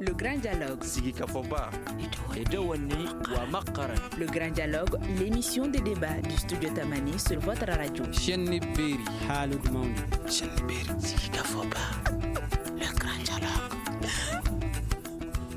Le Grand Dialogue. Sigi Kafoba. Edouani Ouamakaran. Le Grand Dialogue, l'émission de débat du studio Tamani sur votre radio. Chenni Beri. Halud Mauni. Chenni Beri. Sigi Kafoba. Le Grand Dialogue.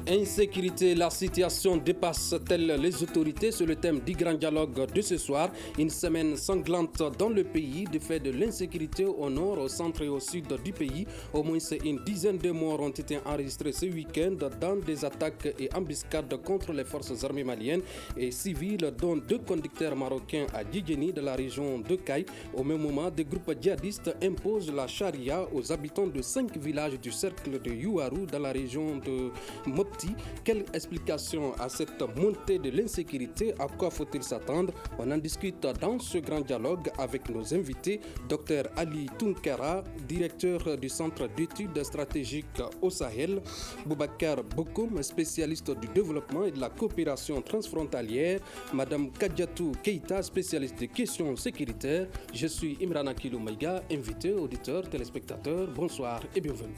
Insécurité, la situation dépasse-t-elle les autorités? C'est le thème du grand dialogue de ce soir. Une semaine sanglante dans le pays, du fait de l'insécurité au nord, au centre et au sud du pays. Au moins une dizaine de morts ont été enregistrés ce week-end dans des attaques et embuscades contre les forces armées maliennes et civiles, dont 2 conducteurs marocains à Djidjeni de la région de Kaï. Au même moment, des groupes djihadistes imposent la charia aux habitants de 5 villages du cercle de Youarou dans la région de Mopti. Quelle explication à cette montée de l'insécurité? À quoi faut-il s'attendre? On en discute dans ce grand dialogue avec nos invités. Dr Ali Tunkara, directeur du Centre d'études stratégiques au Sahel. Boubacar Bokoum, spécialiste du développement et de la coopération transfrontalière. Madame Kadiatou Keita, spécialiste des questions sécuritaires. Je suis Imran Akilou Maïga, invité, auditeur, téléspectateur. Bonsoir et bienvenue.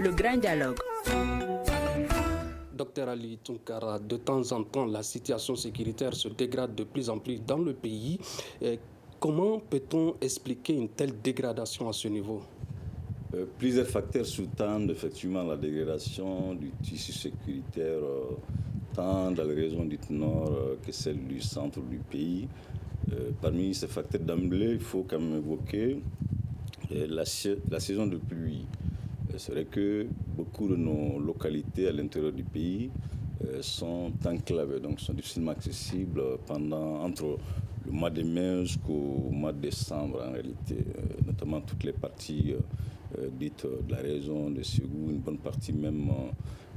Le Grand Dialogue. Docteur Ali Tunkara, de temps en temps, la situation sécuritaire se dégrade de plus en plus dans le pays. Comment peut-on expliquer une telle dégradation à ce niveau? Plusieurs facteurs sous-tendent effectivement la dégradation du tissu sécuritaire, tant dans les régions du nord que celles du centre du pays. Parmi ces facteurs d'emblée, il faut quand même évoquer la saison de pluie. C'est vrai que beaucoup de nos localités à l'intérieur du pays sont enclavées, donc sont difficilement accessibles entre le mois de mai jusqu'au mois de décembre en réalité, notamment toutes les parties dites de la région de Ségou, une bonne partie même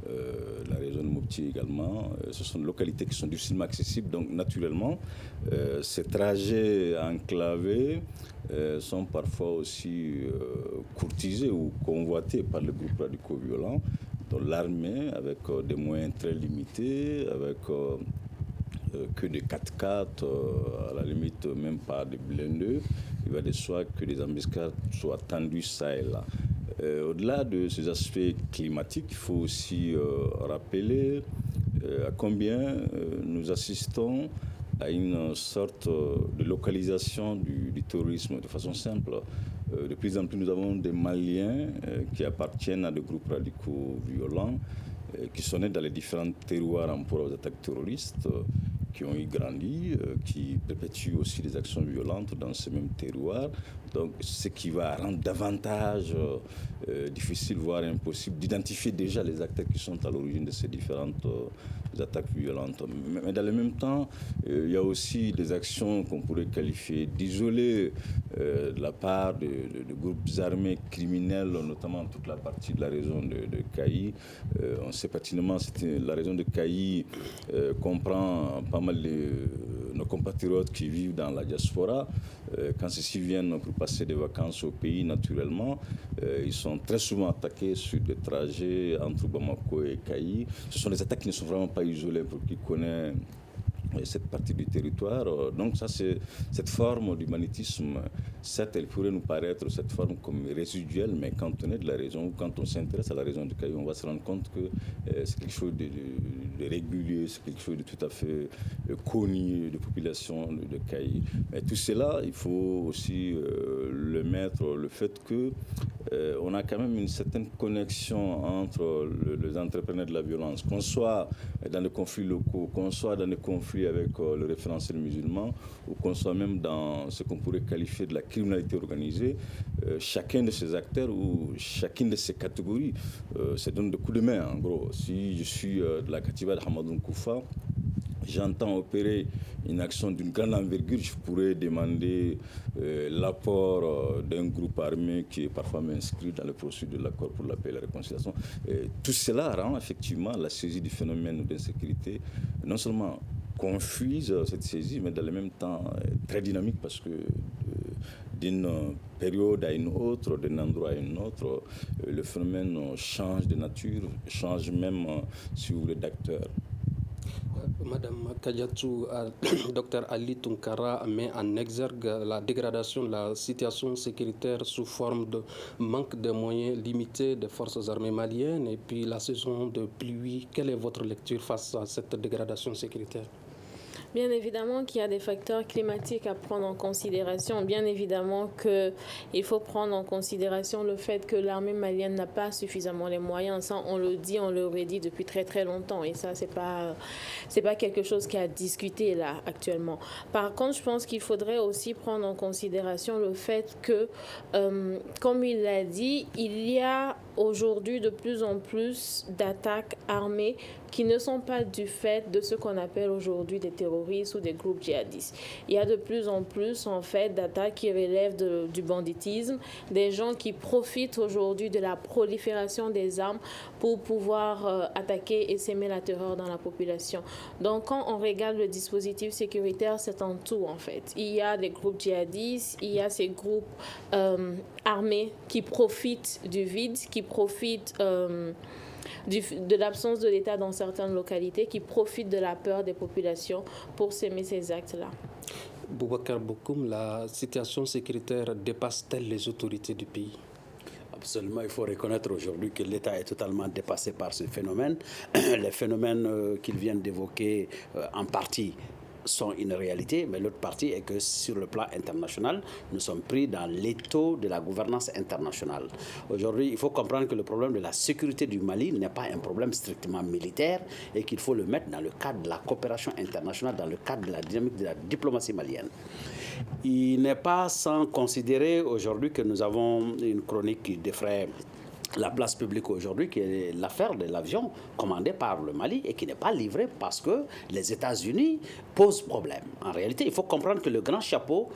de la région de Mopti également. Ce sont des localités qui sont difficilement accessibles, donc naturellement, ces trajets enclavés sont parfois aussi courtisés ou convoités par les groupes radicaux violents, dont l'armée, avec des moyens très limités, avec que des 4x4, à la limite même pas des blindés, il va de soi que des embuscades soient tendues ça et là. Au-delà de ces aspects climatiques, il faut aussi rappeler à combien nous assistons à une sorte de localisation du terrorisme de façon simple. De plus en plus, nous avons des Maliens qui appartiennent à des groupes radicaux violents, qui sont nés dans les différents terroirs en proie aux attaques terroristes, qui ont y grandi, qui perpétuent aussi des actions violentes dans ces mêmes terroirs. Donc, ce qui va rendre davantage difficile, voire impossible, d'identifier déjà les acteurs qui sont à l'origine de ces différentes attaques violentes. Mais dans le même temps, il y a aussi des actions qu'on pourrait qualifier d'isolées de la part de groupes armés criminels, notamment toute la partie de la région de Kaï. On sait pertinemment que la région de Kaï comprend pas mal de nos compatriotes qui vivent dans la diaspora. Quand ceux-ci viennent pour passer des vacances au pays, naturellement, ils sont très souvent attaqués sur des trajets entre Bamako et Kaï. Ce sont des attaques qui ne sont vraiment pas isolées pour qui connaît cette partie du territoire. Donc ça, c'est cette forme d'humanitisme. Certes, elle pourrait nous paraître cette forme comme résiduelle, mais quand on est de la région ou quand on s'intéresse à la région du Caillou, on va se rendre compte que c'est quelque chose de régulier, c'est quelque chose de tout à fait connu de population de Caillou. Mais tout cela, il faut aussi le mettre, le fait que on a quand même une certaine connexion entre les entrepreneurs de la violence, qu'on soit dans des conflits locaux, qu'on soit dans des conflits avec le référentiel musulman, ou qu'on soit même dans ce qu'on pourrait qualifier de la criminalité organisée. Chacun de ces acteurs ou chacune de ces catégories se donne des coups de main, en gros. Si je suis de la Katiba de Hamadoun Koufa, j'entends opérer une action d'une grande envergure, je pourrais demander l'apport d'un groupe armé qui est parfois inscrit dans le processus de l'accord pour la paix et la réconciliation. Tout cela rend effectivement la saisie du phénomène d'insécurité non seulement confuse cette saisie, mais dans le même temps très dynamique parce que d'une période à une autre, d'un endroit à un autre, le phénomène change de nature, change même, si vous voulez, d'acteur. Madame Kadiatou, Dr Ali Tunkara met en exergue la dégradation de la situation sécuritaire sous forme de manque de moyens limités des forces armées maliennes et puis la saison de pluie. Quelle est votre lecture face à cette dégradation sécuritaire? Bien évidemment qu'il y a des facteurs climatiques à prendre en considération. Bien évidemment qu'il faut prendre en considération le fait que l'armée malienne n'a pas suffisamment les moyens. Ça, on le dit, on le redit depuis très très longtemps. Et ça, c'est pas quelque chose qui a discuté là actuellement. Par contre, je pense qu'il faudrait aussi prendre en considération le fait que, comme il l'a dit, il y a aujourd'hui de plus en plus d'attaques armées qui ne sont pas du fait de ce qu'on appelle aujourd'hui des terroristes ou des groupes djihadistes. Il y a de plus en plus, en fait, d'attaques qui relèvent du banditisme, des gens qui profitent aujourd'hui de la prolifération des armes pour pouvoir attaquer et s'aimer la terreur dans la population. Donc, quand on regarde le dispositif sécuritaire, c'est en tout, en fait. Il y a des groupes djihadistes, il y a ces groupes armés qui profitent du vide, qui profitent de l'absence de l'État dans certaines localités, qui profitent de la peur des populations pour s'aimer ces actes-là. Boubacar Bokoum, la situation sécuritaire dépasse-t-elle les autorités du pays? Absolument, il faut reconnaître aujourd'hui que l'État est totalement dépassé par ce phénomène. Les phénomènes qu'ils viennent d'évoquer en partie sont une réalité, mais l'autre partie est que sur le plan international, nous sommes pris dans l'étau de la gouvernance internationale. Aujourd'hui, il faut comprendre que le problème de la sécurité du Mali n'est pas un problème strictement militaire et qu'il faut le mettre dans le cadre de la coopération internationale, dans le cadre de la dynamique de la diplomatie malienne. Il n'est pas sans considérer aujourd'hui que nous avons une chronique qui défraie la place publique aujourd'hui, qui est l'affaire de l'avion commandé par le Mali et qui n'est pas livré parce que les États-Unis posent problème. En réalité, il faut comprendre que le grand chapeau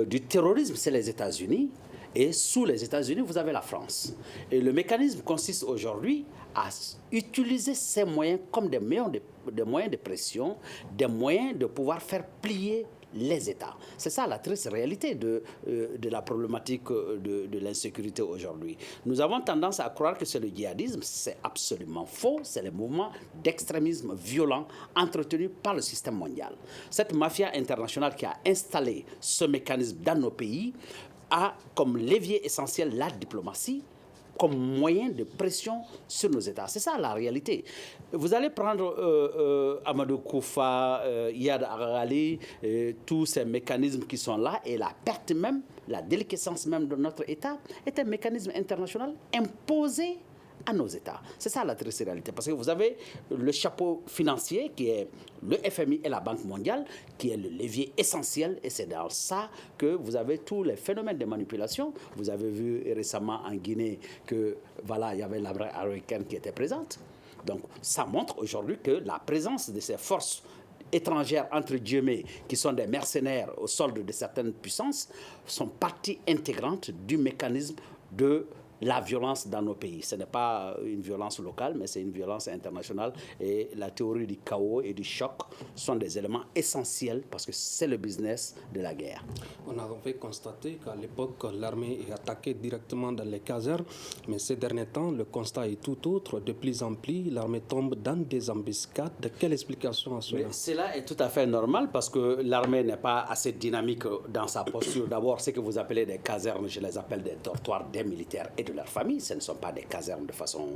du terrorisme, c'est les États-Unis. Et sous les États-Unis, vous avez la France. Et le mécanisme consiste aujourd'hui à utiliser ces moyens comme des moyens de pression, des moyens de pouvoir faire plier les États. C'est ça la triste réalité de la problématique de l'insécurité aujourd'hui. Nous avons tendance à croire que c'est le djihadisme. C'est absolument faux. C'est le mouvement d'extrémisme violent entretenu par le système mondial. Cette mafia internationale qui a installé ce mécanisme dans nos pays a comme levier essentiel la diplomatie, comme moyen de pression sur nos États. C'est ça la réalité. Vous allez prendre Amadou Koufa, Iyad Aghali, tous ces mécanismes qui sont là, et la perte même, la déliquescence même de notre État est un mécanisme international imposé à nos États. C'est ça la triste réalité. Parce que vous avez le chapeau financier qui est le FMI et la Banque mondiale, qui est le levier essentiel, et c'est dans ça que vous avez tous les phénomènes de manipulation. Vous avez vu récemment en Guinée que voilà, il y avait l'armée américaine qui était présente. Donc ça montre aujourd'hui que la présence de ces forces étrangères, entre guillemets, qui sont des mercenaires au solde de certaines puissances, sont partie intégrante du mécanisme de la violence dans nos pays. Ce n'est pas une violence locale, mais c'est une violence internationale. Et la théorie du chaos et du choc sont des éléments essentiels parce que c'est le business de la guerre. On avait constaté qu'à l'époque, l'armée est attaquée directement dans les casernes, mais ces derniers temps, le constat est tout autre. De plus en plus, l'armée tombe dans des embuscades. Quelle explication à cela? Cela est tout à fait normal parce que l'armée n'est pas assez dynamique dans sa posture. D'abord, ce que vous appelez des casernes, je les appelle des dortoirs des militaires et de leurs familles. Ce ne sont pas des casernes de façon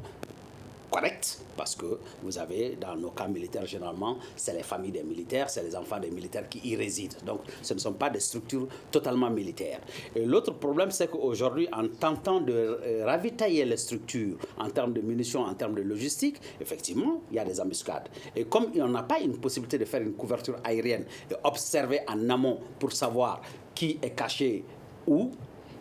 correcte, parce que vous avez, dans nos camps militaires, généralement, c'est les familles des militaires, c'est les enfants des militaires qui y résident. Donc, ce ne sont pas des structures totalement militaires. Et l'autre problème, c'est qu'aujourd'hui, en tentant de ravitailler les structures en termes de munitions, en termes de logistique, effectivement, il y a des embuscades. Et comme on n'a pas une possibilité de faire une couverture aérienne et observer en amont pour savoir qui est caché où,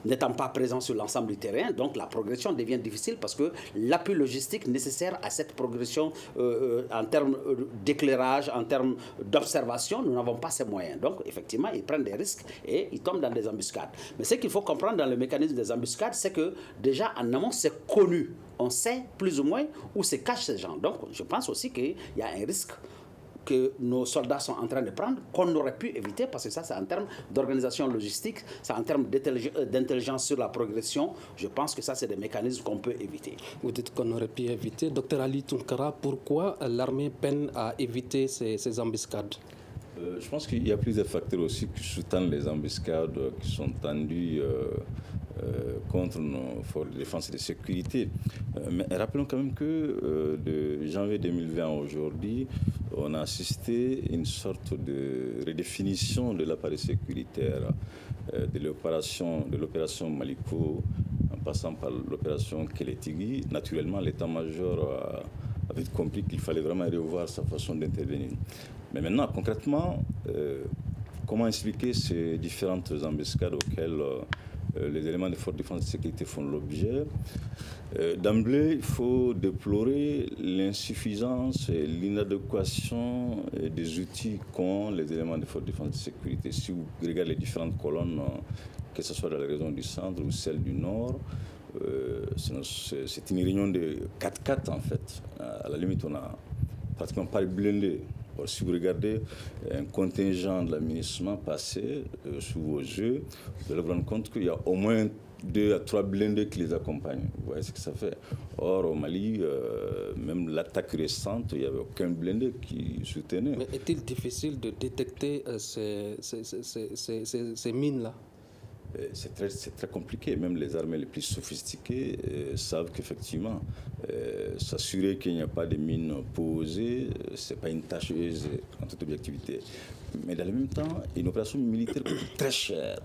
n'étant pas présent sur l'ensemble du terrain, donc la progression devient difficile parce que l'appui logistique nécessaire à cette progression en termes d'éclairage, en termes d'observation, nous n'avons pas ces moyens. Donc, effectivement, ils prennent des risques et ils tombent dans des embuscades. Mais ce qu'il faut comprendre dans le mécanisme des embuscades, c'est que déjà en amont, c'est connu. On sait plus ou moins où se cachent ces gens. Donc, je pense aussi qu'il y a un risque que nos soldats sont en train de prendre, qu'on aurait pu éviter, parce que ça, c'est en termes d'organisation logistique, c'est en termes d'intelligence sur la progression. Je pense que ça, c'est des mécanismes qu'on peut éviter. Vous dites qu'on aurait pu éviter. Docteur Ali Tounkara, pourquoi l'armée peine à éviter ces embuscades? Je pense qu'il y a plusieurs facteurs aussi qui sous-tendent les embuscades qui sont tendues contre nos forces de défense et de sécurité. Mais rappelons quand même que de janvier 2020 à aujourd'hui, on a assisté à une sorte de redéfinition de l'appareil sécuritaire de l'opération Maliko, en passant par l'opération Kélétigui. Naturellement, l'état-major avait compris qu'il fallait vraiment revoir sa façon d'intervenir. Mais maintenant, concrètement, comment expliquer ces différentes embuscades auxquelles les éléments de force de défense et de sécurité font l'objet? D'emblée, il faut déplorer l'insuffisance et l'inadéquation des outils qu'ont les éléments de force de défense et de sécurité. Si vous regardez les différentes colonnes, que ce soit dans la région du centre ou celle du nord, c'est une réunion de 4x4 en fait. À la limite, on n'a pratiquement pas de blindés. Si vous regardez un contingent de l'aménagement passé sous vos yeux, vous allez vous rendre compte qu'il y a au moins 2 à 3 blindés qui les accompagnent. Vous voyez ce que ça fait. Or, au Mali, même l'attaque récente, il n'y avait aucun blindé qui soutenait. Mais est-il difficile de détecter ces mines-là? C'est très compliqué. Même les armées les plus sophistiquées savent qu'effectivement, s'assurer qu'il n'y a pas de mines posées, ce n'est pas une tâche aisée en toute objectivité. Mais dans le même temps, une opération militaire coûte très cher.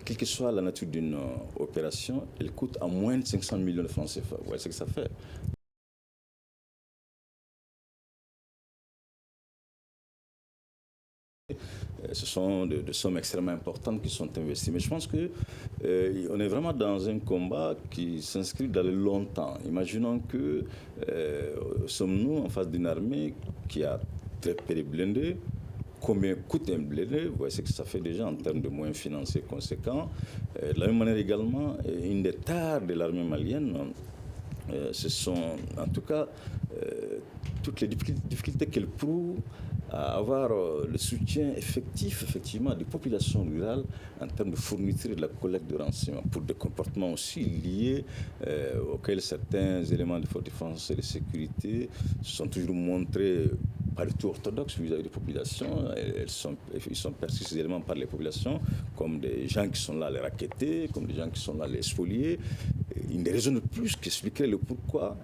Quelle que soit la nature d'une opération, elle coûte à moins de 500 millions de francs CFA. Vous voyez ce que ça fait. Ce sont des sommes extrêmement importantes qui sont investies. Mais je pense qu'on est vraiment dans un combat qui s'inscrit dans le long temps. Imaginons que sommes-nous en face d'une armée qui a très peu de blindés. Combien coûte un blindé? Vous voyez ce que ça fait déjà en termes de moyens financiers conséquents. De la même manière également, une des tares de l'armée malienne, ce sont en tout cas toutes les difficultés qu'elle prouve à avoir le soutien effectif, effectivement, des populations rurales en termes de fourniture et de la collecte de renseignements, pour des comportements aussi liés auxquels certains éléments de force de défense et de sécurité se sont toujours montrés pas du tout orthodoxes vis-à-vis des populations. Ils sont perçus ces éléments par les populations comme des gens qui sont là à les racketter, comme des gens qui sont là à les spolier. Une des raisons de plus qui expliquerait le pourquoi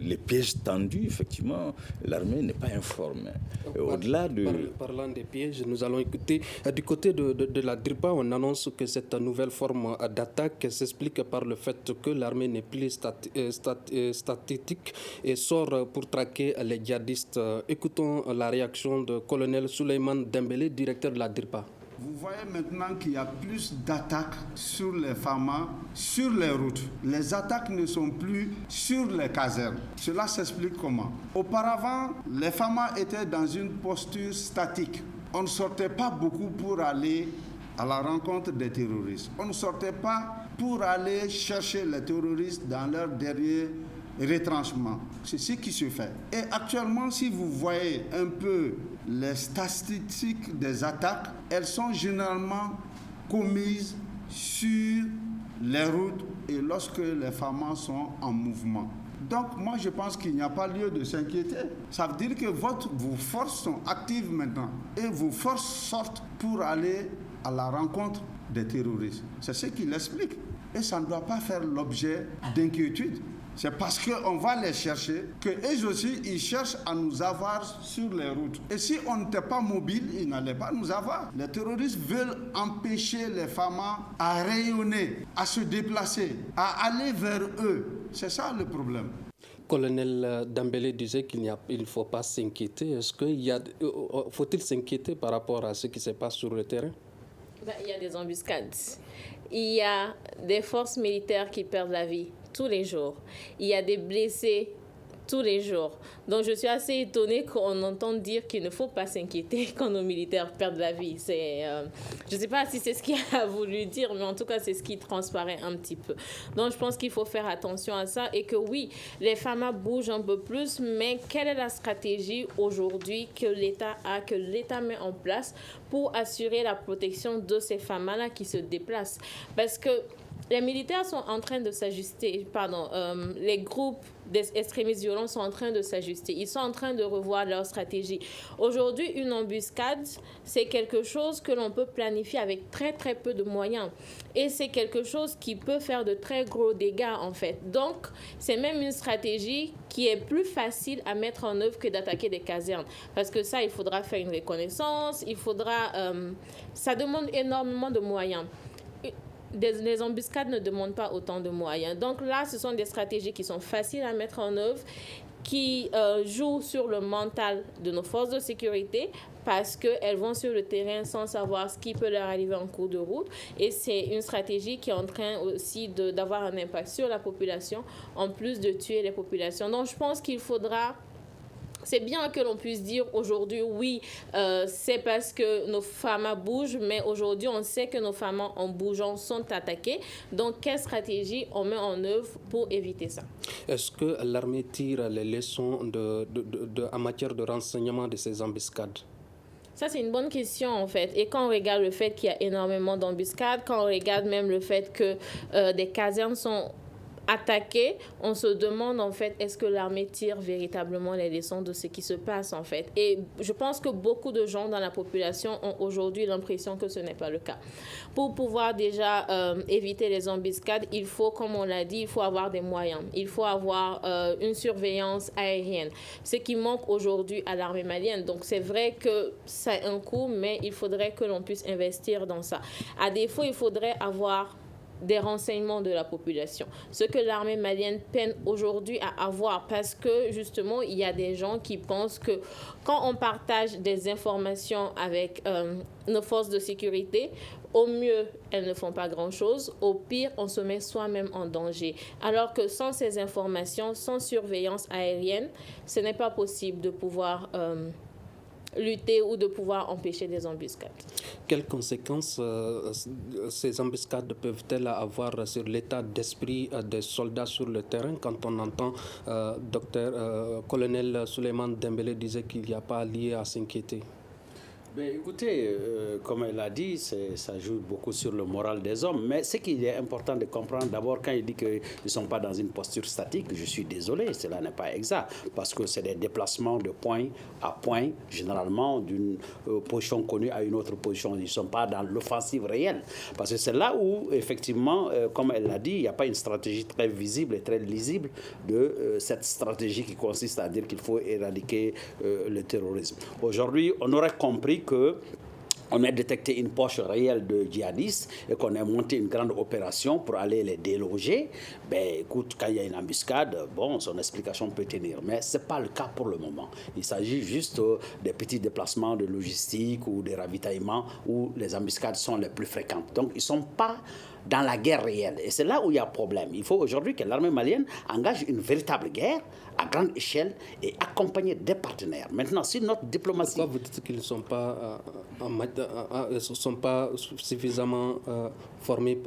les pièges tendus, effectivement, l'armée n'est pas informée. Au-delà de... Parlant des pièges, nous allons écouter du côté de la DIRPA, on annonce que cette nouvelle forme d'attaque s'explique par le fait que l'armée n'est plus statique et sort pour traquer les djihadistes. Écoutons la réaction de colonel Souleymane Dembélé, directeur de la DIRPA. Vous voyez maintenant qu'il y a plus d'attaques sur les FAMA, sur les routes. Les attaques ne sont plus sur les casernes. Cela s'explique comment? Auparavant, les FAMA étaient dans une posture statique. On ne sortait pas beaucoup pour aller à la rencontre des terroristes. On ne sortait pas pour aller chercher les terroristes dans leur dernier retranchement. C'est ce qui se fait. Et actuellement, si vous voyez un peu les statistiques des attaques, elles sont généralement commises sur les routes et lorsque les FAMA sont en mouvement. Donc, moi, je pense qu'il n'y a pas lieu de s'inquiéter. Ça veut dire que vos forces sont actives maintenant et vos forces sortent pour aller à la rencontre des terroristes. C'est ce qui l'explique. Et ça ne doit pas faire l'objet d'inquiétude. C'est parce qu'on va les chercher qu'eux aussi, ils cherchent à nous avoir sur les routes. Et si on n'était pas mobile, ils n'allaient pas nous avoir. Les terroristes veulent empêcher les FAMA à rayonner, à se déplacer, à aller vers eux. C'est ça le problème. Colonel Dembélé disait qu'il ne faut pas s'inquiéter. Est-ce faut-il s'inquiéter par rapport à ce qui se passe sur le terrain? Il y a des embuscades. Il y a des forces militaires qui perdent la vie tous les jours. Il y a des blessés tous les jours. Donc, je suis assez étonnée qu'on entende dire qu'il ne faut pas s'inquiéter quand nos militaires perdent la vie. Je ne sais pas si c'est ce qu'il a voulu dire, mais en tout cas, c'est ce qui transparaît un petit peu. Donc, je pense qu'il faut faire attention à ça et que oui, les FAMA bougent un peu plus, mais quelle est la stratégie aujourd'hui que l'État met en place pour assurer la protection de ces FAMA-là qui se déplacent? Parce que les militaires sont en train de s'ajuster, les groupes d'extrémistes violents sont en train de s'ajuster. Ils sont en train de revoir leur stratégie. Aujourd'hui, une embuscade, c'est quelque chose que l'on peut planifier avec très, très peu de moyens. Et c'est quelque chose qui peut faire de très gros dégâts, en fait. Donc, c'est même une stratégie qui est plus facile à mettre en œuvre que d'attaquer des casernes. Parce que ça, il faudra faire une reconnaissance, ça demande énormément de moyens. Les embuscades ne demandent pas autant de moyens. Donc là, ce sont des stratégies qui sont faciles à mettre en œuvre, qui jouent sur le mental de nos forces de sécurité parce qu'elles vont sur le terrain sans savoir ce qui peut leur arriver en cours de route. Et c'est une stratégie qui est en train aussi d'avoir un impact sur la population, en plus de tuer les populations. Donc je pense qu'il faudra... C'est bien que l'on puisse dire aujourd'hui, oui, c'est parce que nos FAMA bougent, mais aujourd'hui, on sait que nos FAMA, en bougeant, sont attaqués. Donc, quelle stratégie on met en œuvre pour éviter ça? Est-ce que l'armée tire les leçons en matière de renseignement de ces embuscades? Ça, c'est une bonne question, en fait. Et quand on regarde le fait qu'il y a énormément d'embuscades, quand on regarde même le fait que des casernes sont attaqués, on se demande en fait est-ce que l'armée tire véritablement les leçons de ce qui se passe en fait. Et je pense que beaucoup de gens dans la population ont aujourd'hui l'impression que ce n'est pas le cas. Pour pouvoir déjà éviter les embuscades, il faut, comme on l'a dit, il faut avoir des moyens. Il faut avoir une surveillance aérienne. Ce qui manque aujourd'hui à l'armée malienne. Donc c'est vrai que ça a un coût, mais il faudrait que l'on puisse investir dans ça. À défaut, il faudrait avoir des renseignements de la population. Ce que l'armée malienne peine aujourd'hui à avoir parce que justement, il y a des gens qui pensent que quand on partage des informations avec nos forces de sécurité, au mieux, elles ne font pas grand-chose. Au pire, on se met soi-même en danger. Alors que sans ces informations, sans surveillance aérienne, ce n'est pas possible de pouvoir lutter ou de pouvoir empêcher des embuscades. Quelles conséquences ces embuscades peuvent-elles avoir sur l'état d'esprit des soldats sur le terrain quand on entend colonel Souleymane Dembélé disait qu'il n'y a pas lieu à s'inquiéter? Mais écoutez, comme elle a dit, ça joue beaucoup sur le moral des hommes. Mais ce qu'il est important de comprendre, d'abord, quand il dit qu'ils ne sont pas dans une posture statique, je suis désolé, cela n'est pas exact. Parce que c'est des déplacements de point à point, généralement d'une position connue à une autre position. Ils ne sont pas dans l'offensive réelle. Parce que c'est là où, effectivement, comme elle l'a dit, il n'y a pas une stratégie très visible et très lisible de cette stratégie qui consiste à dire qu'il faut éradiquer le terrorisme. Aujourd'hui, on aurait compris qu'on a détecté une poche réelle de djihadistes et qu'on a monté une grande opération pour aller les déloger. Ben, écoute, quand il y a une embuscade, bon, son explication peut tenir. Mais ce n'est pas le cas pour le moment. Il s'agit juste des petits déplacements de logistique ou des ravitaillements où les embuscades sont les plus fréquentes. Donc, ils ne sont pas dans la guerre réelle. Et c'est là où il y a problème. Il faut aujourd'hui que l'armée malienne engage une véritable guerre à grande échelle et accompagner des partenaires. Maintenant, si notre diplomatie... Pourquoi vous dites qu'ils ne sont pas suffisamment formés,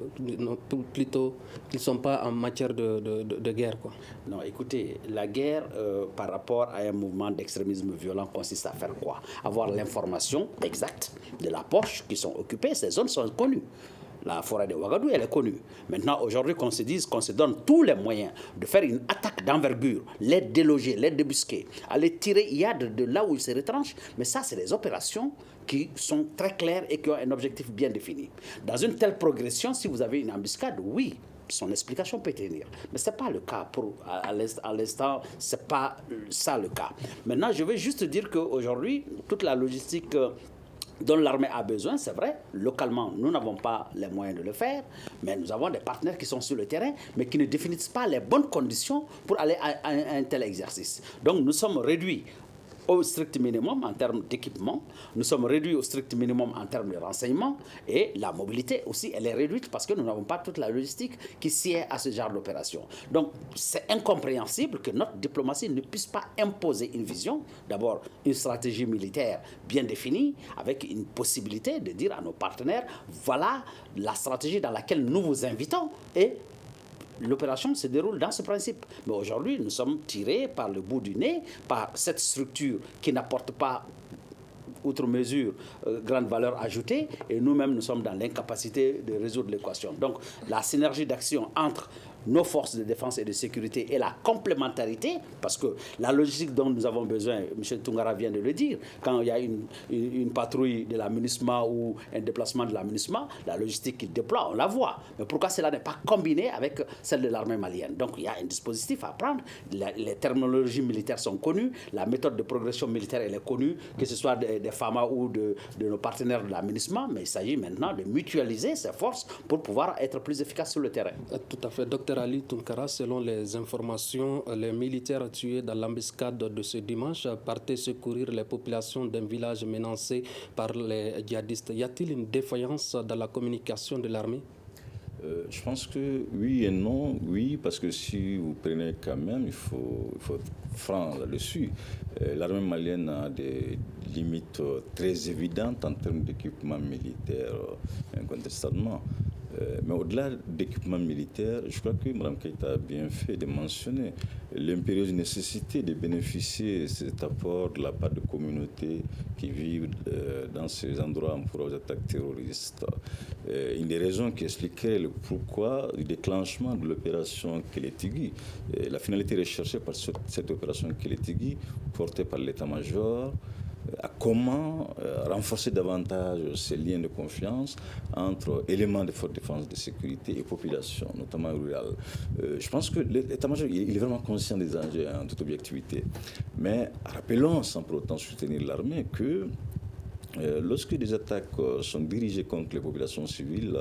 plutôt qu'ils ne sont pas en matière de guerre, quoi? Non, écoutez, la guerre par rapport à un mouvement d'extrémisme violent consiste à faire quoi? Avoir l'information exacte de la poche qui sont occupées. Ces zones sont connues. La forêt de Ouagadougou, elle est connue. Maintenant, aujourd'hui, qu'on se dise qu'on se donne tous les moyens de faire une attaque d'envergure, les déloger, les débusquer, aller tirer IAD de là où ils se retranchent. Mais ça, c'est des opérations qui sont très claires et qui ont un objectif bien défini. Dans une telle progression, si vous avez une embuscade, oui, son explication peut tenir. Mais ce n'est pas le cas. À l'instant, ce n'est pas ça le cas. Maintenant, je veux juste dire qu'aujourd'hui, toute la logistique dont l'armée a besoin, c'est vrai, localement, nous n'avons pas les moyens de le faire, mais nous avons des partenaires qui sont sur le terrain, mais qui ne définissent pas les bonnes conditions pour aller à un tel exercice. Donc nous sommes réduits au strict minimum en termes d'équipement, nous sommes réduits au strict minimum en termes de renseignement, et la mobilité aussi, elle est réduite parce que nous n'avons pas toute la logistique qui sied à ce genre d'opération. Donc, c'est incompréhensible que notre diplomatie ne puisse pas imposer une vision, d'abord une stratégie militaire bien définie, avec une possibilité de dire à nos partenaires, voilà la stratégie dans laquelle nous vous invitons, et l'opération se déroule dans ce principe. Mais aujourd'hui, nous sommes tirés par le bout du nez, par cette structure qui n'apporte pas, outre mesure, grande valeur ajoutée, et nous-mêmes, nous sommes dans l'incapacité de résoudre l'équation. Donc, la synergie d'action entre nos forces de défense et de sécurité et la complémentarité, parce que la logistique dont nous avons besoin, M. Toungara vient de le dire, quand il y a une patrouille de la MINUSMA ou un déplacement de la MINUSMA, la logistique qu'il déploie, on la voit. Mais pourquoi cela n'est pas combiné avec celle de l'armée malienne? Donc il y a un dispositif à prendre, les terminologies militaires sont connues, la méthode de progression militaire elle est connue, que ce soit des FAMA ou de nos partenaires de la MINUSMA, mais il s'agit maintenant de mutualiser ces forces pour pouvoir être plus efficace sur le terrain. Tout à fait. Docteur Ali Tounkara, selon les informations, les militaires tués dans l'embuscade de ce dimanche partaient secourir les populations d'un village menacé par les djihadistes. Y a-t-il une défaillance dans la communication de l'armée? Je pense que oui et non. Oui, parce que si vous prenez quand même, il faut être franc là-dessus. L'armée malienne a des limites très évidentes en termes d'équipement militaire, incontestablement. Mais au-delà d'équipements militaires, je crois que Mme Keïta a bien fait de mentionner l'impérieuse nécessité de bénéficier de cet apport de la part de communautés qui vivent dans ces endroits en proie aux attaques terroristes. Une des raisons qui expliquait le pourquoi du déclenchement de l'opération Kélétigui. La finalité recherchée par cette opération Kélétigui, portée par l'état-major, à comment renforcer davantage ces liens de confiance entre éléments de forte défense de sécurité et population, notamment rurale. Je pense que l'état-major il est vraiment conscient des enjeux en toute objectivité. Mais rappelons, sans pour autant soutenir l'armée, que lorsque des attaques sont dirigées contre les populations civiles,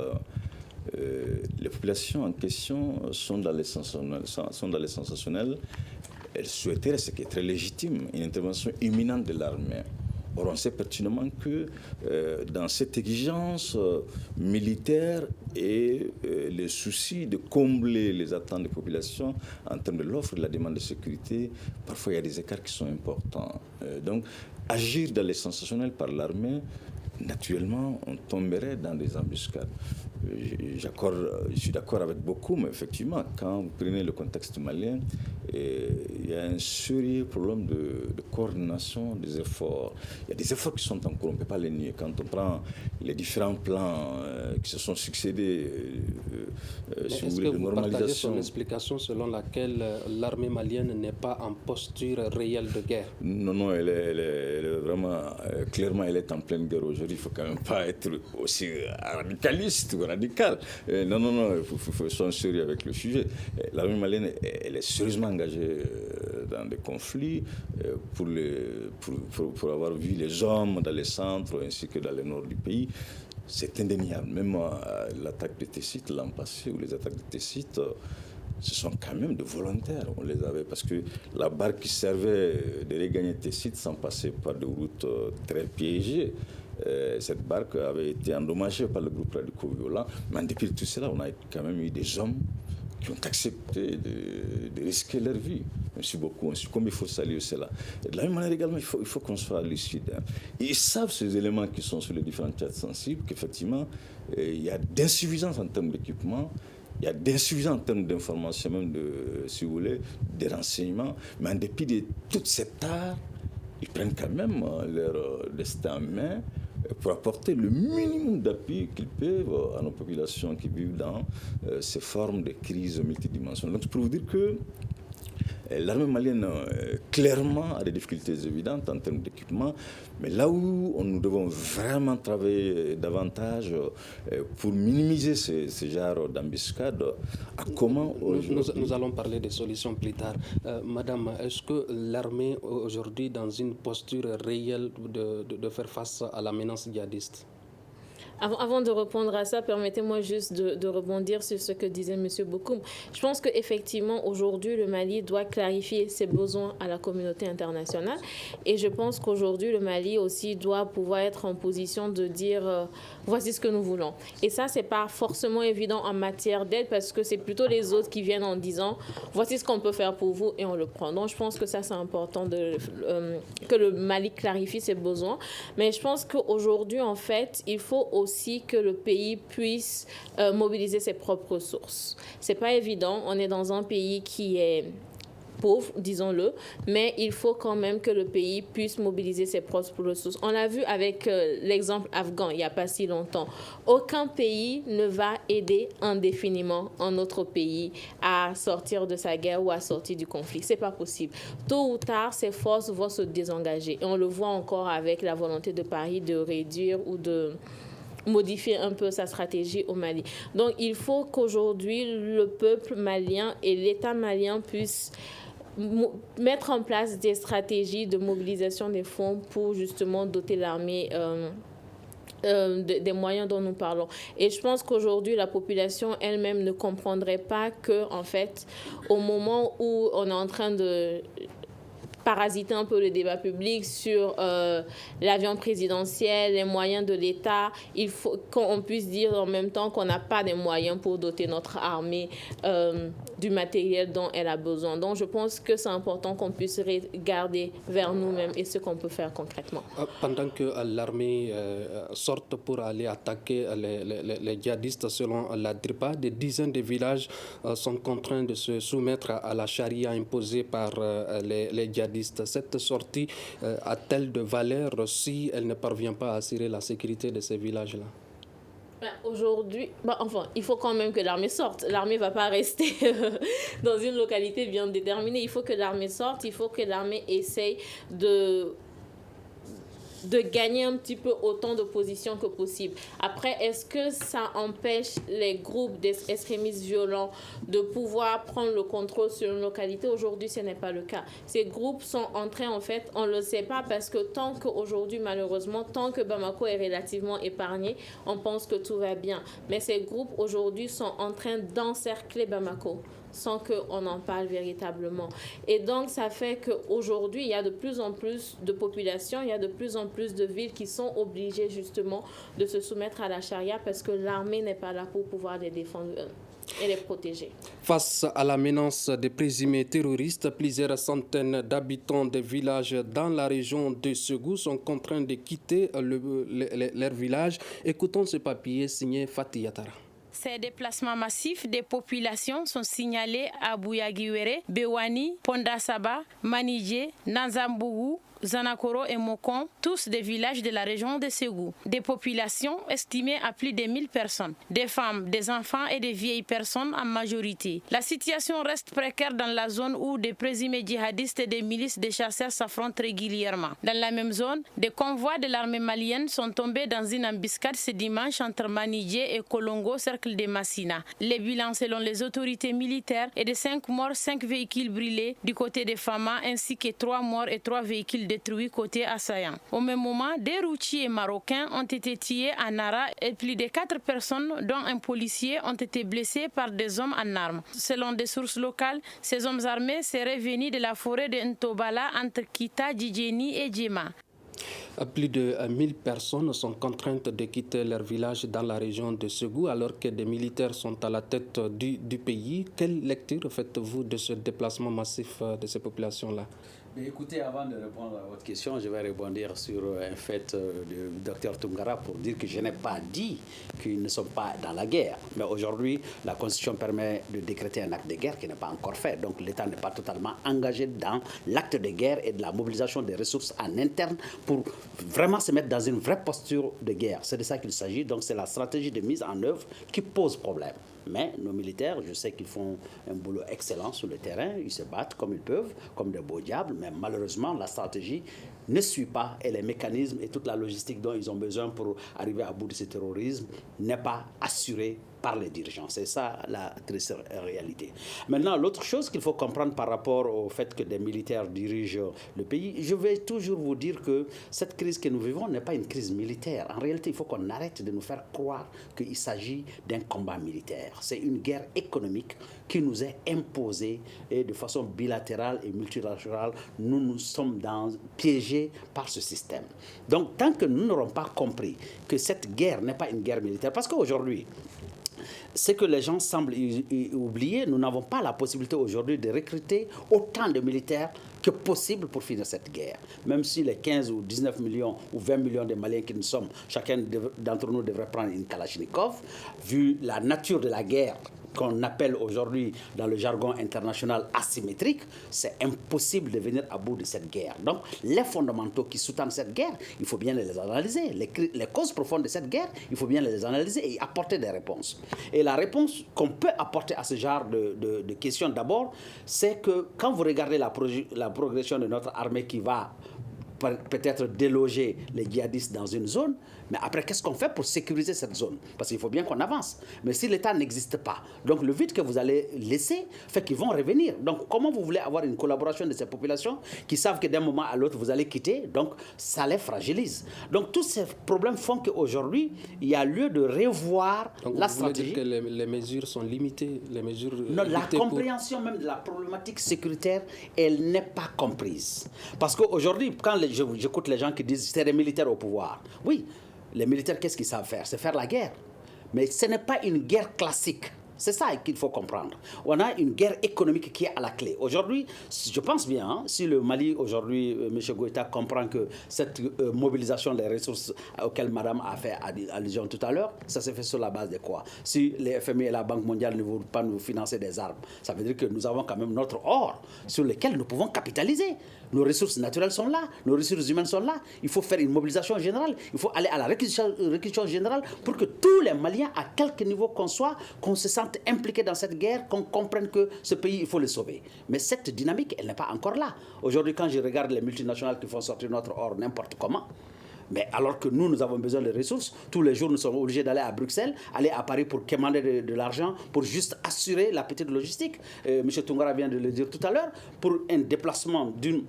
les populations en question sont dans les sensationnels. Elles souhaiteraient, ce qui est très légitime, une intervention imminente de l'armée. Or, on sait pertinemment que dans cette exigence militaire et les soucis de combler les attentes des populations en termes de l'offre et de la demande de sécurité, parfois il y a des écarts qui sont importants. Donc, agir dans les sensationnels par l'armée, naturellement, on tomberait dans des embuscades. Je suis d'accord avec beaucoup, mais effectivement, quand vous prenez le contexte malien, il y a un sérieux problème de coordination des efforts. Il y a des efforts qui sont en cours, on ne peut pas les nier. Quand on prend les différents plans qui se sont succédés, si vous voulez, de normalisation. Partagez son explication selon laquelle l'armée malienne n'est pas en posture réelle de guerre? Non, elle est vraiment, clairement, elle est en pleine guerre aujourd'hui. Il ne faut quand même pas être aussi radicaliste ou radical. Non, il faut être sérieux avec le sujet. L'armée malienne, elle est sérieusement engagée dans des conflits pour avoir vu les hommes dans les centres ainsi que dans le nord du pays. C'est indéniable. Même l'attaque de Tessit l'an passé, ou les attaques de Tessit, ce sont quand même de volontaires. On les avait parce que la barque qui servait de regagner Tessit sans passer par des routes très piégées. Cette barque avait été endommagée par le groupe radicaux violent. Mais en dépit de tout cela, on a quand même eu des hommes qui ont accepté de risquer leur vie. Merci beaucoup. Comme il faut saluer cela. Et de la même manière également, il faut qu'on soit lucide. Ils savent ces éléments qui sont sur les différents chats sensibles, qu'effectivement, il y a d'insuffisance en termes d'équipement, il y a d'insuffisance en termes d'information, même si vous voulez, des renseignements. Mais en dépit de toute cette art, ils prennent quand même leur destin en main pour apporter le minimum d'appui qu'ils peuvent à nos populations qui vivent dans ces formes de crise multidimensionnelle. Donc, pour vous dire que l'armée malienne, clairement, a des difficultés évidentes en termes d'équipement, mais là où nous devons vraiment travailler davantage pour minimiser ce genre d'embuscade, à comment... Nous allons parler des solutions plus tard. Madame, est-ce que l'armée aujourd'hui dans une posture réelle de faire face à la menace djihadiste? Avant de répondre à ça, permettez-moi juste de rebondir sur ce que disait M. Bokoum. Je pense qu'effectivement, aujourd'hui, le Mali doit clarifier ses besoins à la communauté internationale. Et je pense qu'aujourd'hui, le Mali aussi doit pouvoir être en position de dire voici ce que nous voulons. Et ça, ce n'est pas forcément évident en matière d'aide parce que c'est plutôt les autres qui viennent en disant voici ce qu'on peut faire pour vous et on le prend. Donc, je pense que ça, c'est important que le Mali clarifie ses besoins. Mais je pense qu'aujourd'hui, en fait, il faut aussi que le pays puisse mobiliser ses propres ressources. C'est pas évident. On est dans un pays qui est pauvre, disons-le, mais il faut quand même que le pays puisse mobiliser ses propres ressources. On l'a vu avec l'exemple afghan il n'y a pas si longtemps. Aucun pays ne va aider indéfiniment un autre pays à sortir de sa guerre ou à sortir du conflit. C'est pas possible. Tôt ou tard, ces forces vont se désengager. Et on le voit encore avec la volonté de Paris de réduire ou de modifier un peu sa stratégie au Mali. Donc, il faut qu'aujourd'hui, le peuple malien et l'État malien puissent mettre en place des stratégies de mobilisation des fonds pour justement doter l'armée des moyens dont nous parlons. Et je pense qu'aujourd'hui, la population elle-même ne comprendrait pas que, en fait, au moment où on est en train de parasiter un peu le débat public sur l'avion présidentiel, les moyens de l'État, il faut qu'on puisse dire en même temps qu'on n'a pas des moyens pour doter notre armée du matériel dont elle a besoin. Donc, je pense que c'est important qu'on puisse regarder vers nous-mêmes et ce qu'on peut faire concrètement. Pendant que l'armée sorte pour aller attaquer les djihadistes, selon la DRIPA, des dizaines de villages sont contraints de se soumettre à la charia imposée par les djihadistes. Cette sortie a-t-elle de valeur si elle ne parvient pas à assurer la sécurité de ces villages-là? Aujourd'hui, il faut quand même que l'armée sorte. L'armée ne va pas rester dans une localité bien déterminée. Il faut que l'armée sorte, il faut que l'armée essaye de gagner un petit peu autant de positions que possible. Après, est-ce que ça empêche les groupes d'extrémistes violents de pouvoir prendre le contrôle sur une localité? Aujourd'hui, ce n'est pas le cas. Ces groupes sont en train, en fait, on ne le sait pas parce que tant qu'aujourd'hui, malheureusement, tant que Bamako est relativement épargné, on pense que tout va bien. Mais ces groupes, aujourd'hui, sont en train d'encercler Bamako sans qu'on en parle véritablement. Et donc, ça fait qu'aujourd'hui, il y a de plus en plus de populations, il y a de plus en plus de villes qui sont obligées justement de se soumettre à la charia parce que l'armée n'est pas là pour pouvoir les défendre et les protéger. Face à la menace des présumés terroristes, plusieurs centaines d'habitants des villages dans la région de Ségou sont contraints de quitter leur village. Écoutons ce papier signé Fatih Yatara. Ces déplacements massifs des populations sont signalés à Bouyaguiwere, Bewani, Pondasaba, Manidje, Nanzambougou, Zanakoro et Mokon, tous des villages de la région de Ségou. Des populations estimées à plus de 1000 personnes, des femmes, des enfants et des vieilles personnes en majorité. La situation reste précaire dans la zone où des présumés djihadistes et des milices de chasseurs s'affrontent régulièrement. Dans la même zone, des convois de l'armée malienne sont tombés dans une embuscade ce dimanche entre Manidje et Kolongo, cercle de Massina. Les bilans selon les autorités militaires est de 5 morts, 5 véhicules brûlés du côté des Fama ainsi que 3 morts et 3 véhicules détruits côté assaillant. Au même moment, des routiers marocains ont été tués à Nara et plus de 4 personnes, dont un policier, ont été blessés par des hommes en armes. Selon des sources locales, ces hommes armés seraient venus de la forêt de Ntobala entre Kita, Djidjeni et Djema. Plus de 1000 personnes sont contraintes de quitter leur village dans la région de Ségou alors que des militaires sont à la tête du pays. Quelle lecture faites-vous de ce déplacement massif de ces populations-là? Mais écoutez, avant de répondre à votre question, je vais rebondir sur un fait du docteur Tungara pour dire que je n'ai pas dit qu'ils ne sont pas dans la guerre. Mais aujourd'hui, la Constitution permet de décréter un acte de guerre qui n'est pas encore fait. Donc l'État n'est pas totalement engagé dans l'acte de guerre et de la mobilisation des ressources en interne pour vraiment se mettre dans une vraie posture de guerre. C'est de ça qu'il s'agit. Donc c'est la stratégie de mise en œuvre qui pose problème. Mais nos militaires, je sais qu'ils font un boulot excellent sur le terrain, ils se battent comme ils peuvent, comme des beaux diables, mais malheureusement, la stratégie ne suit pas et les mécanismes et toute la logistique dont ils ont besoin pour arriver à bout de ce terrorisme n'est pas assurée par les dirigeants. C'est ça la triste réalité. Maintenant, l'autre chose qu'il faut comprendre par rapport au fait que des militaires dirigent le pays, je vais toujours vous dire que cette crise que nous vivons n'est pas une crise militaire. En réalité, il faut qu'on arrête de nous faire croire qu'il s'agit d'un combat militaire. C'est une guerre économique qui nous est imposée et de façon bilatérale et multilatérale. Nous nous sommes piégés par ce système. Donc, tant que nous n'aurons pas compris que cette guerre n'est pas une guerre militaire, parce qu'aujourd'hui, ce que les gens semblent oublier, nous n'avons pas la possibilité aujourd'hui de recruter autant de militaires que possible pour finir cette guerre. Même si les 15 ou 19 millions ou 20 millions de Maliens que nous sommes, chacun d'entre nous devrait prendre une Kalachnikov, vu la nature de la guerre qu'on appelle aujourd'hui dans le jargon international asymétrique, c'est impossible de venir à bout de cette guerre. Donc, les fondamentaux qui sous-tendent cette guerre, il faut bien les analyser. Les causes profondes de cette guerre, il faut bien les analyser et apporter des réponses. Et la réponse qu'on peut apporter à ce genre de questions, d'abord, c'est que quand vous regardez la progression de notre armée qui va peut-être déloger les djihadistes dans une zone, mais après, qu'est-ce qu'on fait pour sécuriser cette zone? Parce qu'il faut bien qu'on avance. Mais si l'État n'existe pas, donc le vide que vous allez laisser fait qu'ils vont revenir. Donc, comment vous voulez avoir une collaboration de ces populations qui savent que d'un moment à l'autre, vous allez quitter? Donc, ça les fragilise. Donc, tous ces problèmes font qu'aujourd'hui, il y a lieu de revoir la stratégie. Donc, vous voulez dire que les mesures sont limitées, Non, la compréhension même de la problématique sécuritaire, elle n'est pas comprise. Parce qu'aujourd'hui, quand j'écoute les gens qui disent c'est les militaires au pouvoir, oui, les militaires, qu'est-ce qu'ils savent faire? C'est faire la guerre. Mais ce n'est pas une guerre classique. C'est ça qu'il faut comprendre. On a une guerre économique qui est à la clé. Aujourd'hui, je pense bien, hein, si le Mali, aujourd'hui, M. Goïta comprend que cette mobilisation des ressources auxquelles Madame a fait allusion tout à l'heure, ça s'est fait sur la base de quoi? Si les FMI et la Banque mondiale ne veulent pas nous financer des armes, ça veut dire que nous avons quand même notre or sur lequel nous pouvons capitaliser. Nos ressources naturelles sont là, nos ressources humaines sont là. Il faut faire une mobilisation générale. Il faut aller à la réquisition générale pour que tous les Maliens, à quelque niveau qu'on soit, qu'on se sente impliqués dans cette guerre, qu'on comprenne que ce pays, il faut le sauver. Mais cette dynamique, elle n'est pas encore là. Aujourd'hui, quand je regarde les multinationales qui font sortir notre or n'importe comment, mais alors que nous avons besoin de ressources, tous les jours, nous sommes obligés d'aller à Bruxelles, aller à Paris pour commander de l'argent, pour juste assurer la petite logistique. M. Tungara vient de le dire tout à l'heure, pour un déplacement d'une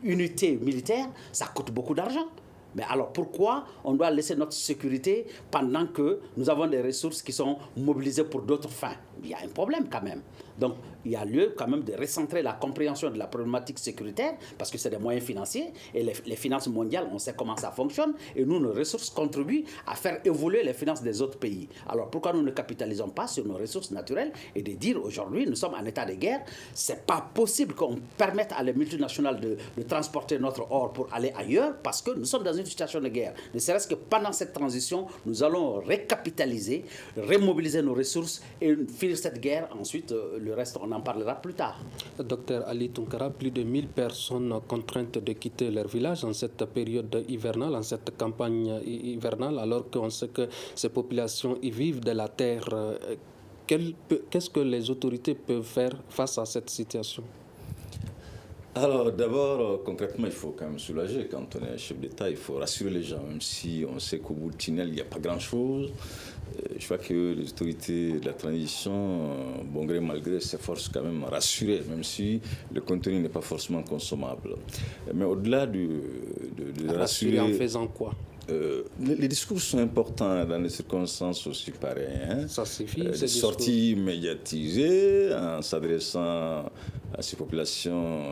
unité militaire, ça coûte beaucoup d'argent. Mais alors pourquoi on doit laisser notre sécurité pendant que nous avons des ressources qui sont mobilisées pour d'autres fins? Il y a un problème quand même. Donc il y a lieu quand même de recentrer la compréhension de la problématique sécuritaire parce que c'est des moyens financiers et les finances mondiales, on sait comment ça fonctionne et nous, nos ressources contribuent à faire évoluer les finances des autres pays. Alors pourquoi nous ne capitalisons pas sur nos ressources naturelles et de dire aujourd'hui nous sommes en état de guerre, c'est pas possible qu'on permette à les multinationales de transporter notre or pour aller ailleurs parce que nous sommes dans une situation de guerre. Ne serait-ce que pendant cette transition, nous allons recapitaliser, remobiliser nos ressources et finir cette guerre. Ensuite, le reste, on en parlera plus tard. Docteur Ali Tunkara, plus de 1000 personnes contraintes de quitter leur village en cette période hivernale, en cette campagne hivernale, alors qu'on sait que ces populations y vivent de la terre. Qu'est-ce que les autorités peuvent faire face à cette situation? Alors d'abord, concrètement, il faut quand même soulager. Quand on est chef d'État, il faut rassurer les gens, même si on sait qu'au bout du tunnel, il n'y a pas grand-chose. Je crois que les autorités de la transition, bon gré mal gré, s'efforcent quand même à rassurer, même si le contenu n'est pas forcément consommable. Mais au-delà de rassurer... en faisant quoi? Les discours sont importants dans les circonstances aussi pareilles. Hein. Ça suffit. Des sorties médiatisées en s'adressant à ces populations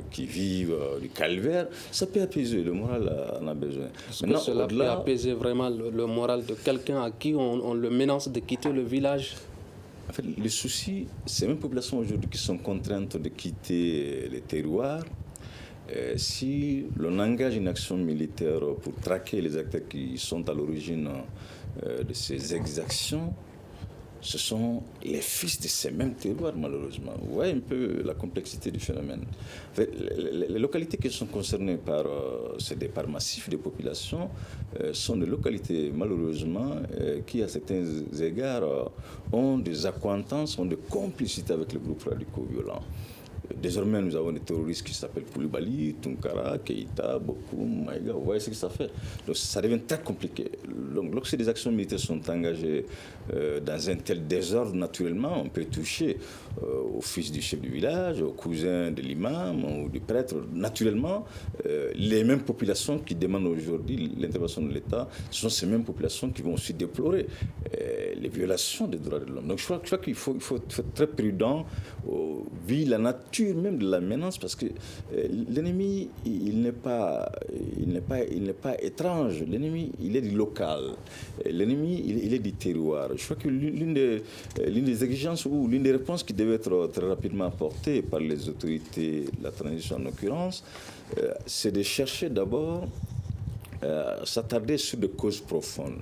qui vivent du calvaire, ça peut apaiser. Le moral en a besoin. Est-ce que cela peut apaiser vraiment le moral de quelqu'un à qui on le menace de quitter le village? En fait, le souci, ces mêmes populations aujourd'hui qui sont contraintes de quitter les terroirs. Si l'on engage une action militaire pour traquer les acteurs qui sont à l'origine de ces exactions, ce sont les fils de ces mêmes terroirs, malheureusement. Vous voyez un peu la complexité du phénomène. En fait, les localités qui sont concernées par ces départs massifs de population sont des localités, malheureusement, qui, à certains égards, ont des accointances, ont des complicités avec les groupes radicaux violents. Désormais, nous avons des terroristes qui s'appellent Koulibaly, Tunkara, Keïta, Bokoum, Maïga. Vous voyez ce que ça fait. Donc, ça devient très compliqué. Donc, lorsque des actions militaires sont engagées dans un tel désordre, naturellement, on peut toucher au fils du chef du village, au cousin de l'imam ou du prêtre. Naturellement, les mêmes populations qui demandent aujourd'hui l'intervention de l'État, ce sont ces mêmes populations qui vont aussi déplorer les violations des droits de l'homme. Donc, je crois qu'il faut être très prudent vu la nature même de la menace, parce que l'ennemi, il n'est pas étrange. L'ennemi, il est du local. L'ennemi, il est du terroir. Je crois que l'une des exigences ou l'une des réponses qui devait être très rapidement apportée par les autorités de la transition en l'occurrence, c'est de chercher d'abord s'attarder sur des causes profondes.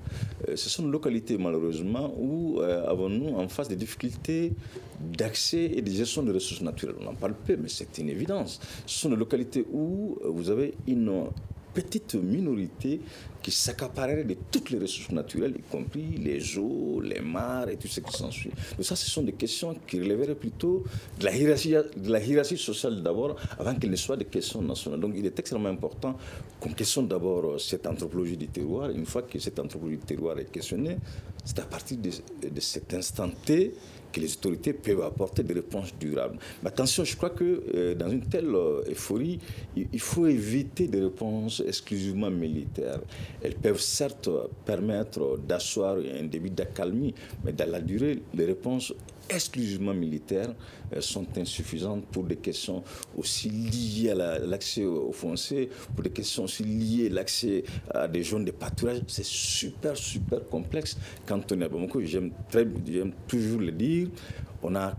Ce sont des localités, malheureusement, où avons-nous en face des difficultés d'accès et de gestion des ressources naturelles. On en parle peu, mais c'est une évidence. Ce sont des localités où vous avez une petite minorité qui s'accaparerait de toutes les ressources naturelles, y compris les eaux, les mares et tout ce qui s'ensuit. Donc ça, ce sont des questions qui relèveraient plutôt de la hiérarchie sociale d'abord, avant qu'elles ne soient des questions nationales. Donc il est extrêmement important qu'on questionne d'abord cette anthropologie du terroir. Une fois que cette anthropologie du terroir est questionnée, c'est à partir de cet instant T que les autorités peuvent apporter des réponses durables. Mais attention, je crois que dans une telle euphorie, il faut éviter des réponses exclusivement militaires. Elles peuvent certes permettre d'asseoir un début d'accalmie, mais dans la durée, les réponses exclusivement militaires sont insuffisantes pour des questions aussi liées à l'accès au foncier, pour des questions aussi liées à l'accès à des zones de pâturage. C'est super complexe. Quand on est à Bamako, j'aime toujours le dire, on a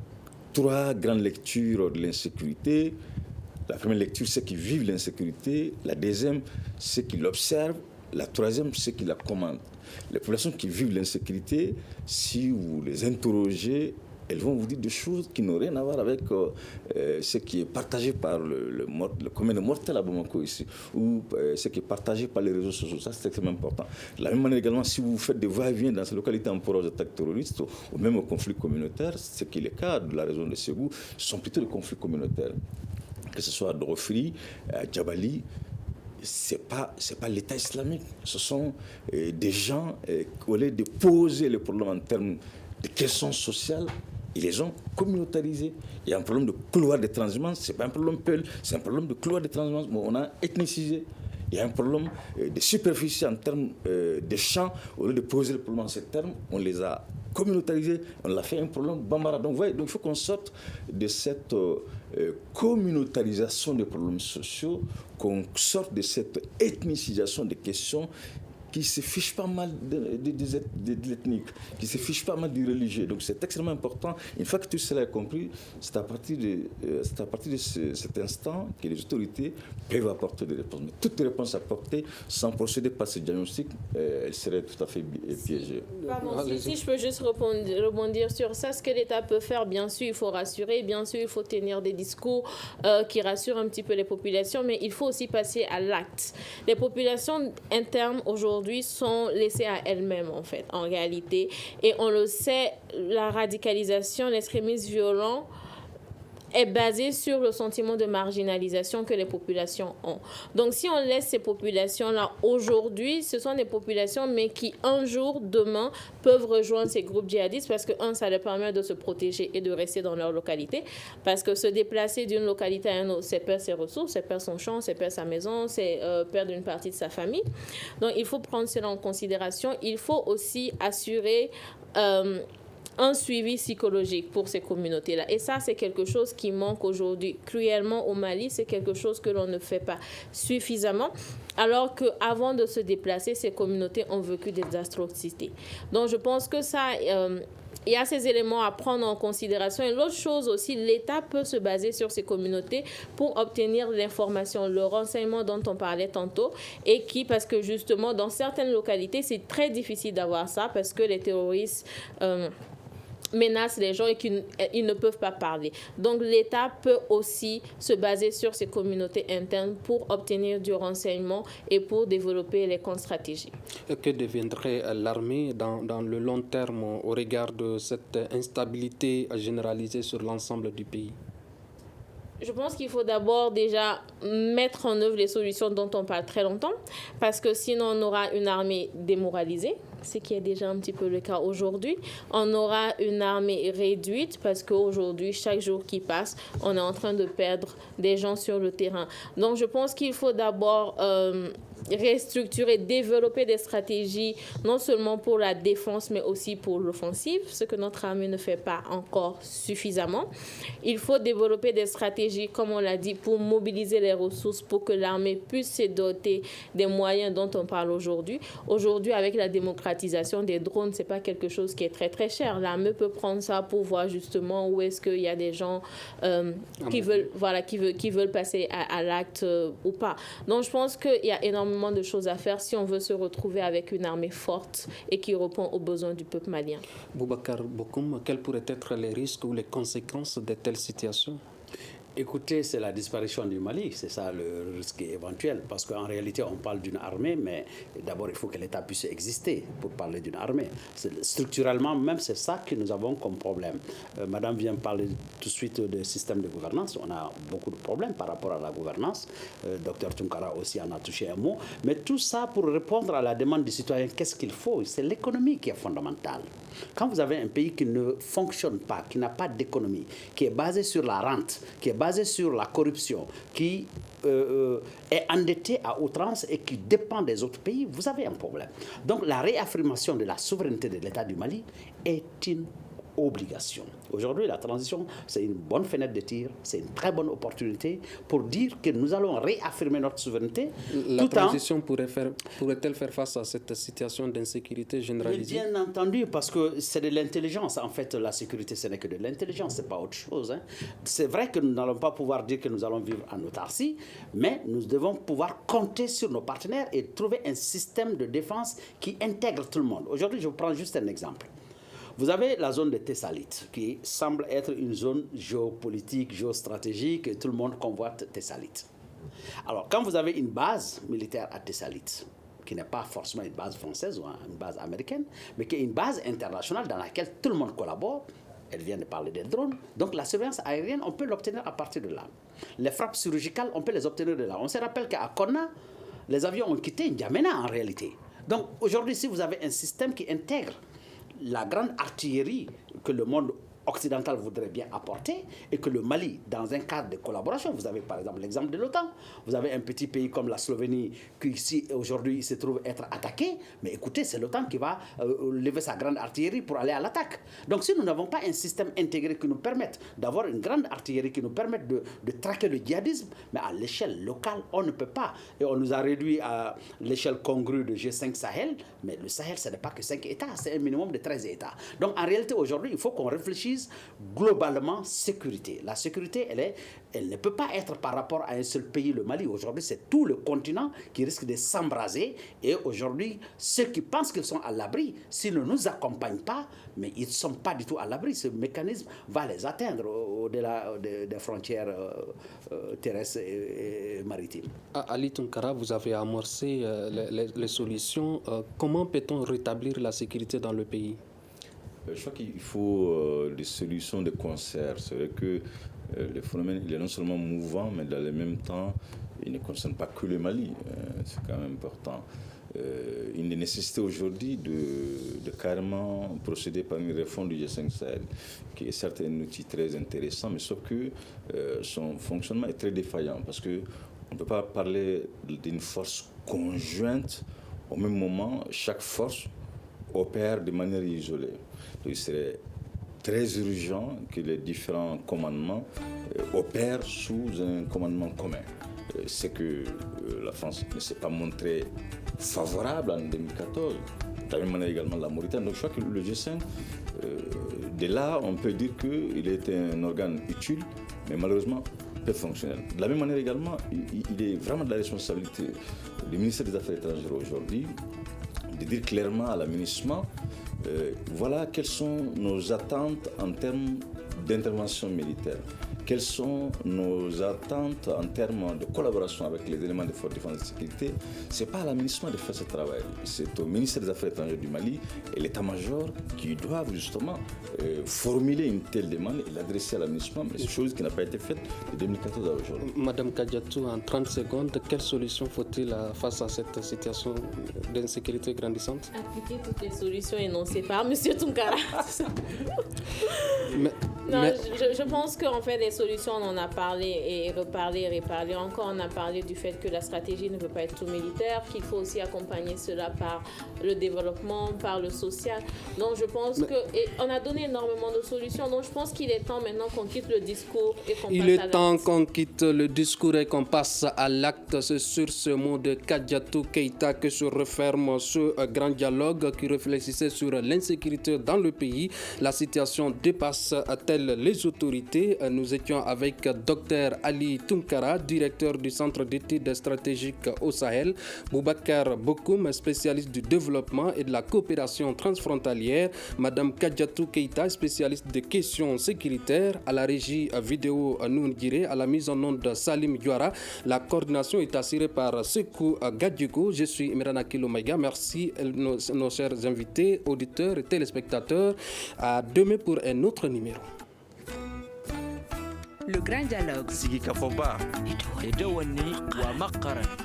3 grandes lectures de l'insécurité. La première lecture, c'est qu'ils vivent l'insécurité. La deuxième, c'est qu'ils l'observent. La troisième, c'est qu'ils la commandent. Les populations qui vivent l'insécurité, si vous les interrogez, elles vont vous dire des choses qui n'ont rien à voir avec ce qui est partagé par le commun des mortels à Bamako ici, ou ce qui est partagé par les réseaux sociaux. Ça, c'est extrêmement important. De la même manière également, si vous faites des va-et-vient dans ces localités en proie aux attaques terroristes, ou même aux conflits communautaires, ce qui est le cas de la région de Ségou, ce sont plutôt des conflits communautaires. Que ce soit à Dorofri, à Djabali, c'est pas l'État islamique. Ce sont des gens qui, au lieu de poser les problèmes en termes de questions sociales, ils les ont communautarisés. Il y a un problème de couloir de transhumance, ce n'est pas un problème Peul, c'est un problème de couloir de transhumance, mais on a ethnicisé. Il y a un problème de superficie en termes de champs. Au lieu de poser le problème en ces termes, on les a communautarisés, on l'a fait un problème bambara. Donc, il faut qu'on sorte de cette communautarisation des problèmes sociaux, qu'on sorte de cette ethnicisation des questions qui ne se fichent pas mal de l'ethnique, qui ne se fichent pas mal du religieux. Donc c'est extrêmement important. Une fois que tout cela est compris, c'est à partir de cet instant que les autorités peuvent apporter des réponses. Mais toutes les réponses apportées sans procéder par ce diagnostic, elles seraient tout à fait piégées. Si je peux juste rebondir sur ça, ce que l'État peut faire, bien sûr, il faut rassurer, bien sûr, il faut tenir des discours qui rassurent un petit peu les populations, mais il faut aussi passer à l'acte. Les populations internes aujourd'hui sont laissées à elles-mêmes, en fait, en réalité. Et on le sait, la radicalisation, l'extrémisme violent est basé sur le sentiment de marginalisation que les populations ont. Donc, si on laisse ces populations-là aujourd'hui, ce sont des populations, mais qui, un jour, demain, peuvent rejoindre ces groupes djihadistes parce que, ça leur permet de se protéger et de rester dans leur localité. Parce que se déplacer d'une localité à une autre, c'est perdre ses ressources, c'est perdre son champ, c'est perdre sa maison, c'est perdre une partie de sa famille. Donc, il faut prendre cela en considération. Il faut aussi assurer un suivi psychologique pour ces communautés-là. Et ça, c'est quelque chose qui manque aujourd'hui cruellement au Mali. C'est quelque chose que l'on ne fait pas suffisamment. Alors qu'avant de se déplacer, ces communautés ont vécu des atrocités. Donc, je pense que ça... il y a ces éléments à prendre en considération. Et l'autre chose aussi, l'État peut se baser sur ces communautés pour obtenir l'information, le renseignement dont on parlait tantôt, et parce que justement, dans certaines localités, c'est très difficile d'avoir ça parce que les terroristes menacent les gens et qu'ils ne peuvent pas parler. Donc l'État peut aussi se baser sur ses communautés internes pour obtenir du renseignement et pour développer les contre-stratégies. Que deviendrait l'armée dans le long terme au regard de cette instabilité généralisée sur l'ensemble du pays? Je pense qu'il faut d'abord déjà mettre en œuvre les solutions dont on parle très longtemps, parce que sinon on aura une armée démoralisée, ce qui est déjà un petit peu le cas aujourd'hui. On aura une armée réduite parce qu'aujourd'hui, chaque jour qui passe, on est en train de perdre des gens sur le terrain. Donc je pense qu'il faut d'abord restructurer, développer des stratégies non seulement pour la défense mais aussi pour l'offensive, ce que notre armée ne fait pas encore suffisamment. Il faut développer des stratégies, comme on l'a dit, pour mobiliser les ressources pour que l'armée puisse se doter des moyens dont on parle aujourd'hui. Aujourd'hui, avec la démocratisation des drones, c'est pas quelque chose qui est très très cher. L'armée peut prendre ça pour voir justement où est-ce qu'il y a des gens qui veulent passer à l'acte ou pas. Donc je pense qu'il y a énormément de choses à faire si on veut se retrouver avec une armée forte et qui répond aux besoins du peuple malien. Boubacar Bokoum, quels pourraient être les risques ou les conséquences de telles situations? Écoutez, c'est la disparition du Mali, c'est ça le risque éventuel, parce qu'en réalité on parle d'une armée, mais d'abord il faut que l'État puisse exister pour parler d'une armée. Structurellement même, c'est ça que nous avons comme problème. Madame vient parler tout de suite des systèmes de gouvernance, on a beaucoup de problèmes par rapport à la gouvernance, Dr Tunkara aussi en a touché un mot, mais tout ça pour répondre à la demande des citoyens, qu'est-ce qu'il faut? C'est l'économie qui est fondamentale. Quand vous avez un pays qui ne fonctionne pas, qui n'a pas d'économie, qui est basé sur la rente, qui est basé sur la corruption, qui est endetté à outrance et qui dépend des autres pays, vous avez un problème. Donc la réaffirmation de la souveraineté de l'État du Mali est une obligation. Aujourd'hui, la transition, c'est une bonne fenêtre de tir, c'est une très bonne opportunité pour dire que nous allons réaffirmer notre souveraineté. La transition pourrait-elle faire face à cette situation d'insécurité généralisée? Bien entendu, parce que c'est de l'intelligence. En fait, la sécurité, ce n'est que de l'intelligence, ce n'est pas autre chose. Hein. C'est vrai que nous n'allons pas pouvoir dire que nous allons vivre en autarcie, mais nous devons pouvoir compter sur nos partenaires et trouver un système de défense qui intègre tout le monde. Aujourd'hui, je vous prends juste un exemple. Vous avez la zone de Tessalit, qui semble être une zone géopolitique, géostratégique, et tout le monde convoite Tessalit. Alors, quand vous avez une base militaire à Tessalit, qui n'est pas forcément une base française ou une base américaine, mais qui est une base internationale dans laquelle tout le monde collabore, elle vient de parler des drones, donc la surveillance aérienne, on peut l'obtenir à partir de là. Les frappes chirurgicales, on peut les obtenir de là. On se rappelle qu'à Konna, les avions ont quitté N'Djamena en réalité. Donc, aujourd'hui, si vous avez un système qui intègre la grande artillerie que le monde occidental voudrait bien apporter et que le Mali, dans un cadre de collaboration, vous avez par exemple l'exemple de l'OTAN, vous avez un petit pays comme la Slovénie qui ici aujourd'hui se trouve être attaqué, mais écoutez, c'est l'OTAN qui va lever sa grande artillerie pour aller à l'attaque. Donc si nous n'avons pas un système intégré qui nous permette d'avoir une grande artillerie qui nous permette de traquer le djihadisme, mais à l'échelle locale, on ne peut pas. Et on nous a réduit à l'échelle congrue de G5 Sahel, mais le Sahel, ce n'est pas que 5 États, c'est un minimum de 13 États. Donc en réalité, aujourd'hui, il faut qu'on réfléchisse globalement sécurité. La sécurité, elle ne peut pas être par rapport à un seul pays, le Mali. Aujourd'hui, c'est tout le continent qui risque de s'embraser. Et aujourd'hui, ceux qui pensent qu'ils sont à l'abri, s'ils ne nous accompagnent pas, mais ils ne sont pas du tout à l'abri. Ce mécanisme va les atteindre au-delà des frontières terrestres et maritimes. Ali Tunkara, vous avez amorcé les solutions. Comment peut-on rétablir la sécurité dans le pays? Je crois qu'il faut des solutions de concert. C'est vrai que le phénomène il est non seulement mouvant, mais dans le même temps, il ne concerne pas que le Mali. C'est quand même important. Il est nécessité aujourd'hui de carrément procéder par une réforme du G5 Sahel, qui est certes un outil très intéressant, mais sauf que son fonctionnement est très défaillant, parce qu'on ne peut pas parler d'une force conjointe. Au même moment, chaque force opère de manière isolée. Donc, il serait très urgent que les différents commandements opèrent sous un commandement commun. C'est que la France ne s'est pas montrée favorable en 2014, de la même manière également la Mauritanie. Donc je crois que le G5, de là, on peut dire qu'il est un organe utile, mais malheureusement peu fonctionnel. De la même manière également, il est vraiment de la responsabilité du ministère des Affaires étrangères aujourd'hui de dire clairement à la MINUSMA Voilà quelles sont nos attentes en termes d'intervention militaire. Quelles sont nos attentes en termes de collaboration avec les éléments de force de défense et de sécurité? Ce n'est pas à la MINUSMA de faire ce travail. C'est au ministère des Affaires étrangères du Mali et l'état-major qui doivent justement formuler une telle demande et l'adresser à la MINUSMA, mais c'est chose qui n'a pas été faite de 2014 à aujourd'hui. Madame Kadiatou, en 30 secondes, quelle solution faut-il face à cette situation d'insécurité grandissante? Appliquer toutes les solutions énoncées par M. Tunkara. Je pense qu'en fait, les solutions, on en a parlé et reparlé encore. On a parlé du fait que la stratégie ne peut pas être tout militaire, qu'il faut aussi accompagner cela par le développement, par le social. Donc, je pense qu'on a donné énormément de solutions. Donc, je pense qu'il est temps maintenant qu'on quitte le discours et qu'on passe à l'acte. Il est temps qu'on quitte le discours et qu'on passe à l'acte. C'est sur ce mot de Kadiatou Keïta que se referme ce grand dialogue qui réfléchissait sur l'insécurité dans le pays. La situation dépasse-t-elle les autorités? Nous étions avec Dr Ali Tunkara, directeur du Centre d'études stratégiques au Sahel, Boubacar Bokoum, spécialiste du développement et de la coopération transfrontalière, Madame Kadiatou Keïta, spécialiste des questions sécuritaires, à la régie vidéo Noungiré, à la mise en onde de Salim Diouara. La coordination est assurée par Sekou Gadjugo. Je suis Imrana Kilomega. Merci nos chers invités, auditeurs et téléspectateurs. À demain pour un autre numéro. Le Grand Dialogue.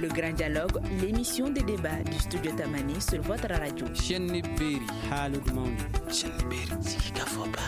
Le Grand Dialogue, l'émission des débats du studio Tamani sur votre radio. Chenni Beri Halud Mauni. Chenni Beri Sigi Kafoba.